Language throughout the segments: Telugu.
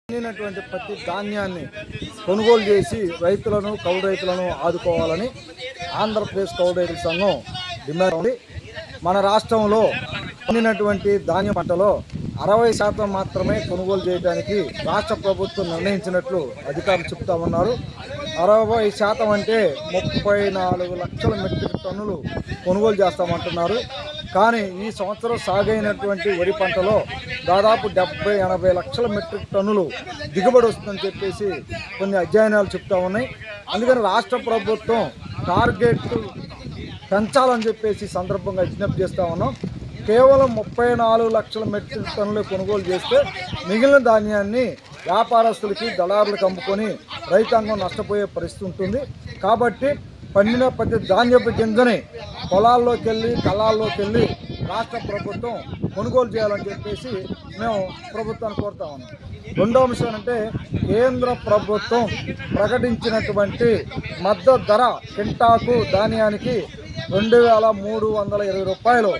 పండినటువంటి ప్రతి ధాన్యాన్ని కొనుగోలు చేసి రైతులను కౌలు రైతులను ఆదుకోవాలని ఆంధ్రప్రదేశ్ కౌలు రైతుల సంఘం డిమాండ్ ఉంది. మన రాష్ట్రంలో పండినటువంటి ధాన్యం పంటలో 60% మాత్రమే కొనుగోలు చేయడానికి రాష్ట్ర ప్రభుత్వం నిర్ణయించినట్లు అధికారులు చెప్తా ఉన్నారు. 60% అంటే 34 లక్షల మెట్రిక్ టన్నులు కొనుగోలు చేస్తామంటున్నారు. కానీ ఈ సంవత్సరం సాగైనటువంటి వరి పంటలో దాదాపు 70-80 లక్షల మెట్రిక్ టన్నులు దిగుబడి వస్తుందని చెప్పేసి కొన్ని అధ్యయనాలు చెప్తా ఉన్నాయి. అందుకని రాష్ట్ర ప్రభుత్వం టార్గెట్ పెంచాలని చెప్పేసి సందర్భంగా విజ్ఞప్తి చేస్తూ ఉన్నాం. కేవలం 34 లక్షల మెట్రిక్ టన్నులు కొనుగోలు చేస్తే మిగిలిన ధాన్యాన్ని వ్యాపారస్తులకి దళారులకు అమ్ముకొని రైతాంగం నష్టపోయే పరిస్థితి ఉంటుంది. కాబట్టి పండిన ప్రతి ధాన్యపు గింజని పొలాల్లోకి వెళ్ళి కళ్ళాల్లోకి వెళ్ళి రాష్ట్ర ప్రభుత్వం కొనుగోలు చేయాలని చెప్పేసి మేము ప్రభుత్వాన్ని కోరుతా ఉన్నాం. రెండో అంశం అంటే కేంద్ర ప్రభుత్వం ప్రకటించినటువంటి మద్దతు ధర క్వింటాకు ధాన్యానికి 2320 రూపాయలు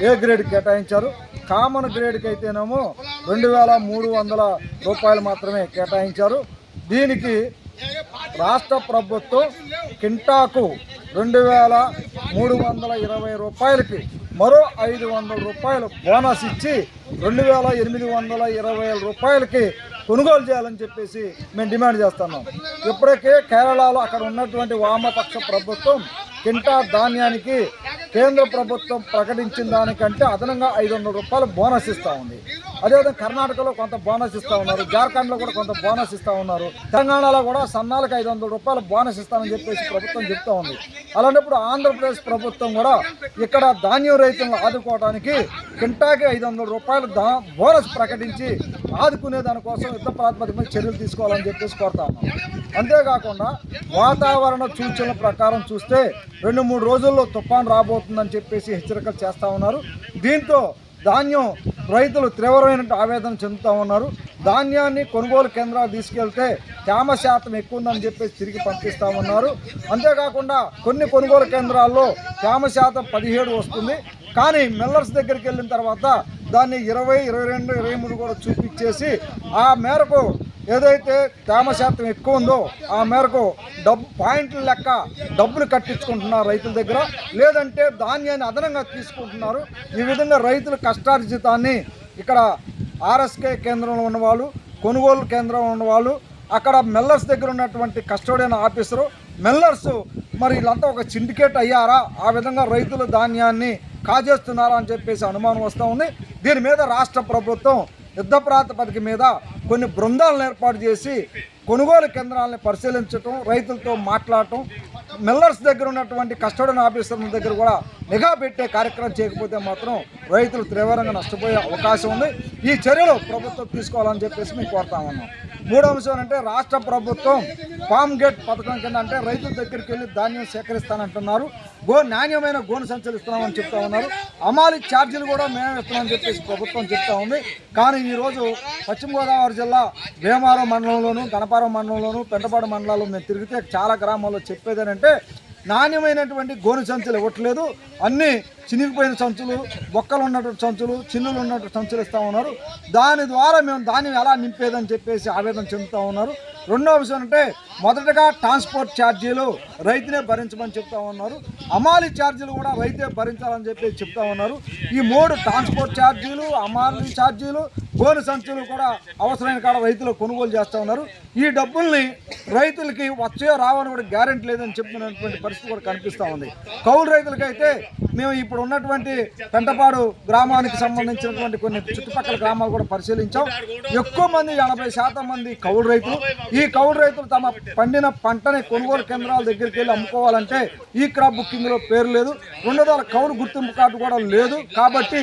ఏ గ్రేడ్ కేటాయించారు. కామన్ గ్రేడ్కి అయితేనేమో 2300 రూపాయలు మాత్రమే కేటాయించారు. దీనికి రాష్ట్ర ప్రభుత్వం క్వింటాకు 2320 రూపాయలకి మరో 500 రూపాయలు బోనస్ ఇచ్చి 2820 రూపాయలకి కొనుగోలు చేయాలని చెప్పేసి మేము డిమాండ్ చేస్తున్నాం. ఇప్పటికే కేరళలో అక్కడ ఉన్నటువంటి వామపక్ష ప్రభుత్వం క్వింటా ధాన్యానికి కేంద్ర ప్రభుత్వం ప్రకటించిన దానికంటే అదనంగా 500 రూపాయలు బోనస్ ఇస్తూ ఉంది. అదేవిధంగా కర్ణాటకలో కొంత బోనస్ ఇస్తూ ఉన్నారు, జార్ఖండ్లో కూడా కొంత బోనస్ ఇస్తూ ఉన్నారు, తెలంగాణలో కూడా సన్నాలకు 500 రూపాయలు బోనస్ ఇస్తామని చెప్పేసి ప్రభుత్వం చెప్తూ ఉంది. అలాంటప్పుడు ఆంధ్రప్రదేశ్ ప్రభుత్వం కూడా ఇక్కడ ధాన్యం రైతులను ఆదుకోవడానికి క్వింటాకి 500 రూపాయలు బోనస్ ప్రకటించి ఆదుకునే దానికోసం యుద్ధ ప్రాతిపదిక మీద చర్యలు తీసుకోవాలని చెప్పేసి కోరుతా ఉన్నాం. అంతేకాకుండా వాతావరణ సూచనల ప్రకారం చూస్తే 2-3 రోజుల్లో తుఫాను రాబోతుందని చెప్పేసి హెచ్చరికలు చేస్తూ ఉన్నారు. దీంతో ధాన్యం రైతులు తీవ్రమైన ఆవేదన చెందుతూ ఉన్నారు. ధాన్యాన్ని కొనుగోలు కేంద్రాలు తీసుకెళ్తే తేమ శాతం ఎక్కువ ఉందని చెప్పేసి తిరిగి పంపిస్తూ ఉన్నారు. అంతేకాకుండా కొన్ని కొనుగోలు కేంద్రాల్లో తేమ శాతం 17 వస్తుంది. కానీ మిల్లర్స్ దగ్గరికి వెళ్ళిన తర్వాత దాన్ని 20, 22, 23 కూడా చూపించేసి ఆ మేరకు ఏదైతే తేమ శాతం ఎక్కువ ఉందో ఆ మేరకు పాయింట్ల లెక్క డబ్బులు కట్టించుకుంటున్నారు రైతుల దగ్గర, లేదంటే ధాన్యాన్ని అదనంగా తీసుకుంటున్నారు. ఈ విధంగా రైతుల కష్టార్జితాన్ని ఇక్కడ ఆర్ఎస్కే కేంద్రంలో ఉన్నవాళ్ళు, కొనుగోలు కేంద్రంలో ఉన్నవాళ్ళు, అక్కడ మిల్లర్స్ దగ్గర ఉన్నటువంటి కస్టోడియన్ ఆఫీసరు, మిల్లర్స్ మరి వీళ్ళంతా ఒక సిండికేట్ అయ్యారా, ఆ విధంగా రైతుల ధాన్యాన్ని కాజేస్తున్నారా అని చెప్పేసి అనుమానం వస్తూ ఉంది. దీని మీద రాష్ట్ర ప్రభుత్వం యుద్ధ ప్రాతిపదిక మీద కొన్ని బృందాలను ఏర్పాటు చేసి కొనుగోలు కేంద్రాలను పరిశీలించడం, రైతులతో మాట్లాడటం, మిల్లర్స్ దగ్గర ఉన్నటువంటి కస్టోడియన్ ఆఫీసర్ల దగ్గర కూడా నిఘా పెట్టే కార్యక్రమం చేయకపోతే మాత్రం రైతులు తీవ్రంగా నష్టపోయే అవకాశం ఉంది. ఈ చర్యలు ప్రభుత్వం తీసుకోవాలని చెప్పేసి మేము కోరుతా ఉన్నాం. మూడో అంశం అంటే రాష్ట్ర ప్రభుత్వం ఫామ్ గేట్ పథకం కింద అంటే రైతుల దగ్గరికి వెళ్ళి ధాన్యం సేకరిస్తానంటున్నారు. నాణ్యమైన గోను సంచులు ఇస్తున్నామని చెప్తా ఉన్నారు. అమాలి ఛార్జీలు కూడా మేము ఇస్తున్నామని చెప్పేసి ప్రభుత్వం చెప్తా ఉంది. కానీ ఈరోజు పశ్చిమ గోదావరి జిల్లా భీమవరం మండలంలోను, గణపారం మండలంలోను, పెంటపాడు మండలాల్లో మేము తిరిగితే చాలా గ్రామాల్లో చెప్పేదేనంటే నాణ్యమైనటువంటి గోను సంచులు ఇవ్వట్లేదు, అన్నీ చినిగిపోయిన సంచులు, బొక్కలు ఉన్నటువంటి సంచులు, చిన్నులు ఉన్నటువంటి సంచులు ఇస్తూ ఉన్నారు. దాని ద్వారా మేము ధాన్యం ఎలా నింపేదని చెప్పేసి ఆవేదన చెందుతూ ఉన్నారు. రెండో విషయం అంటే మొదటగా ట్రాన్స్పోర్ట్ ఛార్జీలు రైతునే భరించమని చెప్తా ఉన్నారు. అమాలి ఛార్జీలు కూడా రైతే భరించాలని చెప్పి చెప్తా ఉన్నారు. ఈ 3 ట్రాన్స్పోర్ట్ ఛార్జీలు, అమాలి ఛార్జీలు, గోను సంచులు కూడా అవసరమైన కాడ రైతులు కొనుగోలు చేస్తూ ఉన్నారు. ఈ డబ్బుల్ని రైతులకి వచ్చే రావని కూడా గ్యారెంటీ లేదని చెప్తున్నటువంటి పరిస్థితి కూడా కనిపిస్తూ ఉంది. కౌలు రైతులకైతే మేము ఇప్పుడు ఉన్నటువంటి పెంటపాడు గ్రామానికి సంబంధించినటువంటి కొన్ని చుట్టుపక్కల గ్రామాలు కూడా పరిశీలించాం. ఎక్కువ మంది 80% మంది కౌలు రైతులు. ఈ కౌలు రైతులు తమ పండిన పంటని కొనుగోలు కేంద్రాల దగ్గరికి వెళ్ళి అమ్ముకోవాలంటే ఈ క్రాప్ బుకింగ్లో పేరు లేదు, 200 కౌలు గుర్తింపు కార్డు కూడా లేదు. కాబట్టి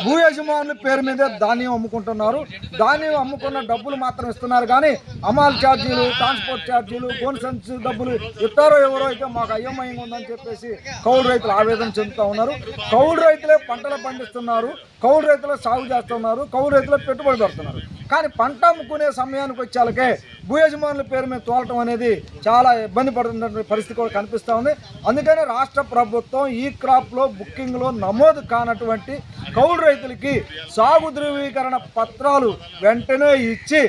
భూ యజమానుల పేరు మీదే ధాన్యం అమ్ముకుంటున్నారు. ధాన్యం అమ్ముకున్న డబ్బులు మాత్రం ఇస్తున్నారు, కానీ అమాల్ ఛార్జీలు, ట్రాన్స్పోర్ట్ ఛార్జీలు, గోను సంచి డబ్బులు ఇస్తారో ఎవరో అయితే మాకు అయోమయంగా ఉందని చెప్పేసి కౌలు రైతులు ఆవేదన చెందుతూ ఉన్నారు. కౌలు రైతులే పంటలు పండిస్తున్నారు, కౌలు రైతులే సాగు చేస్తున్నారు, కౌలు రైతులే పెట్టుబడి పెడుతున్నారు. కానీ పంట అమ్ముకునే సమయానికి వచ్చేలకే భూ యజమానుల పేరు మీద తోలటం అనేది చాలా ఇబ్బంది పడుతున్న పరిస్థితి కూడా కనిపిస్తూ ఉంది. అందుకని రాష్ట్ర ప్రభుత్వం ఈ క్రాప్లో బుకింగ్లో నమోదు కానటువంటి కౌలు రైతులకి సాగు ధృవీకరణ పత్రాలు వెంటనే ఇచ్చి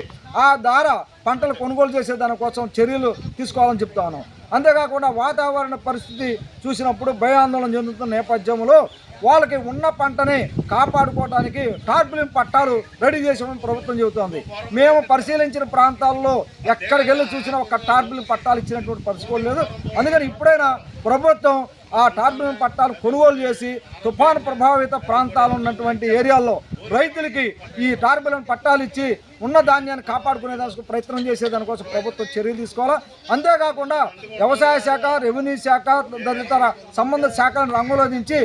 ఆ ద్వారా పంటలు కొనుగోలు చేసే దానికోసం చర్యలు తీసుకోవాలని చెప్తా ఉన్నాం. అంతేకాకుండా వాతావరణ పరిస్థితి చూసినప్పుడు భయాందోళన చెందుతున్న నేపథ్యంలో వాళ్ళకి ఉన్న పంటని కాపాడుకోవడానికి టార్పాలిన్ పట్టాలు రెడీ చేసామని ప్రభుత్వం చెబుతోంది. మేము పరిశీలించిన ప్రాంతాల్లో ఎక్కడికి వెళ్ళి చూసినా ఒక టార్పాలిన్ పట్టాలు ఇచ్చినటువంటి పరిస్థితి లేదు. అందుకని ఇప్పుడైనా ప్రభుత్వం ఆ టార్పాలిన్ పట్టాలు కొనుగోలు చేసి తుఫాను ప్రభావిత ప్రాంతాలు ఉన్నటువంటి ఏరియాల్లో రైతులకి ఈ టార్పాలిన్ పట్టాలు ఇచ్చి ఉన్న ధాన్యాన్ని కాపాడుకునే దానికి ప్రయత్నం చేసేదానికోసం ప్రభుత్వం చర్యలు తీసుకోవాలా. అంతేకాకుండా వ్యవసాయ శాఖ, రెవెన్యూ శాఖ తదితర సంబంధిత శాఖలను రంగులో దించి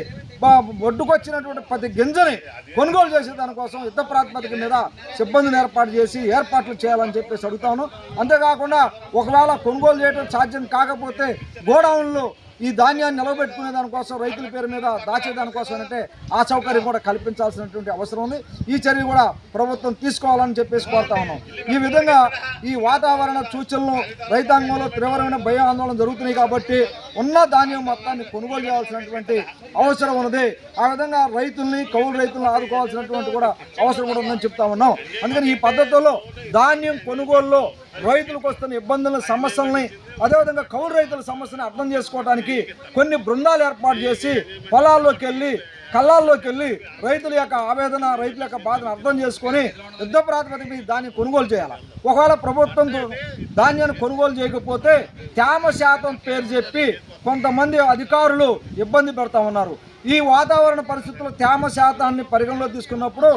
ఒడ్డుకొచ్చినటువంటి ప్రతి గింజని కొనుగోలు చేసే దానికోసం యుద్ధ ప్రాతిపదిక మీద సిబ్బందిని ఏర్పాట్లు చేయాలని చెప్పేసి అడుగుతాను. అంతేకాకుండా ఒకవేళ కొనుగోలు చేయడం సాధ్యం కాకపోతే గోడౌన్లు ఈ ధాన్యాన్ని నిలబెట్టుకునే దానికోసం రైతుల పేరు మీద దాచేదానికోసం అంటే ఆ సౌకర్యం కూడా కల్పించాల్సినటువంటి అవసరం ఉంది. ఈ చర్య కూడా ప్రభుత్వం తీసుకోవాలని చెప్పేసి కోరుతా ఉన్నాం. ఈ విధంగా ఈ వాతావరణ సూచనలు రైతాంగంలో తీవ్రమైన భయ ఆందోళన జరుగుతున్నాయి కాబట్టి ఉన్న ధాన్యం మొత్తాన్ని కొనుగోలు చేయాల్సినటువంటి అవసరం ఉన్నది. ఆ విధంగా రైతుల్ని, కౌలు రైతులను ఆదుకోవాల్సినటువంటి కూడా అవసరం కూడా ఉందని చెప్తా ఉన్నాం. అందుకని ఈ పద్ధతుల్లో ధాన్యం కొనుగోలులో రైతులకు వస్తున్న ఇబ్బందుల సమస్యల్ని, అదేవిధంగా కౌలు రైతుల సమస్యని అర్థం చేసుకోవడానికి కొన్ని బృందాలు ఏర్పాటు చేసి పొలాల్లోకి వెళ్ళి, కళ్ళాల్లోకి వెళ్ళి రైతుల యొక్క ఆవేదన, రైతుల యొక్క బాధను అర్థం చేసుకొని యుద్ధ ప్రాతిపదిక మీద దాన్ని కొనుగోలు చేయాలి. ఒకవేళ ప్రభుత్వం ధాన్యాన్ని కొనుగోలు చేయకపోతే తేమ శాతం పేరు చెప్పి కొంతమంది అధికారులు ఇబ్బంది పెడతా ఉన్నారు. ఈ వాతావరణ పరిస్థితుల్లో తేమ శాతాన్ని పరిగణలో తీసుకున్నప్పుడు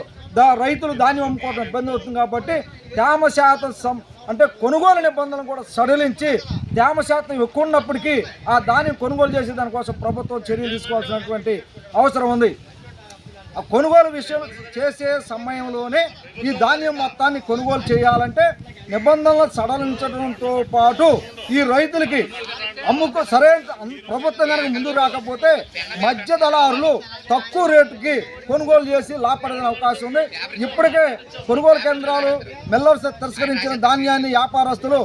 రైతులు ధాన్యం అమ్ముకోవడం ఇబ్బంది అవుతుంది. కాబట్టి తేమ శాతం అంటే కొనుగోలు నిబంధనలు కూడా సడలించి తేమ శాతం ఎక్కువ ఉన్నప్పటికీ ఆ ధాన్యం కొనుగోలు చేసే దానికోసం ప్రభుత్వం చర్యలు తీసుకోవాల్సినటువంటి అవసరం ఉంది. ఆ కొనుగోలు విషయం చేసే సమయంలోనే ఈ ధాన్యం మొత్తాన్ని కొనుగోలు చేయాలంటే నిబంధనలు సడలించడంతో పాటు ఈ రైతులకి సరైన ప్రభుత్వం కనుక ముందుకు రాకపోతే మధ్య దళారులు తక్కువ రేటుకి కొనుగోలు చేసి లాభపడే అవకాశం ఉంది. ఇప్పటికే కొనుగోలు కేంద్రాలు మిల్లర్స్ తిరస్కరించిన ధాన్యాన్ని వ్యాపారస్తులు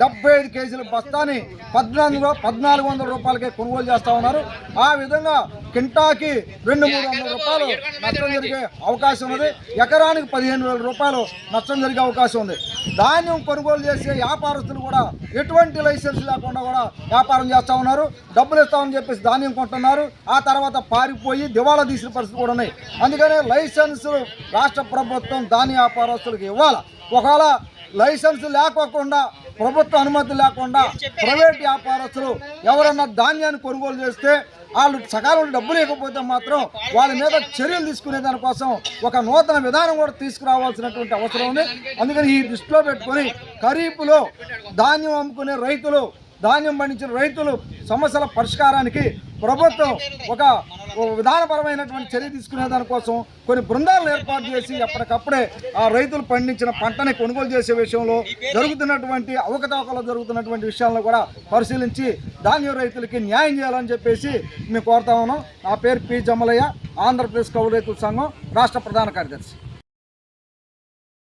75 కేజీల బస్తాని 1400 రూపాయలకే కొనుగోలు చేస్తూ ఉన్నారు. ఆ విధంగా కింటాకి 200-300 రూపాయలు నష్టం జరిగే అవకాశం ఉంది. ఎకరానికి 15,000 రూపాయలు నష్టం జరిగే అవకాశం ఉంది. ధాన్యం కొనుగోలు చేసే వ్యాపారస్తులు కూడా ఎటువంటి లైసెన్స్ లేకుండా కూడా వ్యాపారం చేస్తూ ఉన్నారు. డబ్బులు ఇస్తామని చెప్పేసి ధాన్యం కొంటున్నారు. ఆ తర్వాత పారిపోయి దివాళా తీసిన పరిస్థితి కూడా ఉన్నాయి. అందుకనే లైసెన్సులు రాష్ట్ర ప్రభుత్వం ధాన్య వ్యాపారస్తులకు ఇవ్వాలి. ఒకవేళ లైసెన్స్ లేకోకుండా, ప్రభుత్వ అనుమతి లేకుండా ప్రైవేట్ వ్యాపారస్తులు ఎవరన్నా ధాన్యాన్ని కొనుగోలు చేస్తే వాళ్ళు సకాలంలో డబ్బులు ఇవ్వకపోతే మాత్రం వాళ్ళ మీద చర్యలు తీసుకునే దానికోసం ఒక నూతన విధానం కూడా తీసుకురావాల్సినటువంటి అవసరం ఉంది. అందుకని ఈ దృష్టిలో పెట్టుకొని ఖరీఫ్లో ధాన్యం అమ్ముకునే రైతులు, ధాన్యం పండించిన రైతులు సమస్యల పరిష్కారానికి ప్రభుత్వం ఒక విధానపరమైనటువంటి చర్య తీసుకునే దానికోసం కొన్ని బృందాలను ఏర్పాటు చేసి ఎప్పటికప్పుడే ఆ రైతులు పండించిన పంటని కొనుగోలు చేసే విషయంలో జరుగుతున్నటువంటి అవకతవకలు జరుగుతున్నటువంటి విషయాలను కూడా పరిశీలించి ధాన్యం రైతులకి న్యాయం చేయాలని చెప్పేసి మేము కోరుతా ఉన్నాం. నా పేరు పి జమలయ్య, ఆంధ్రప్రదేశ్ కౌలు రైతుల సంఘం రాష్ట్ర ప్రధాన కార్యదర్శి.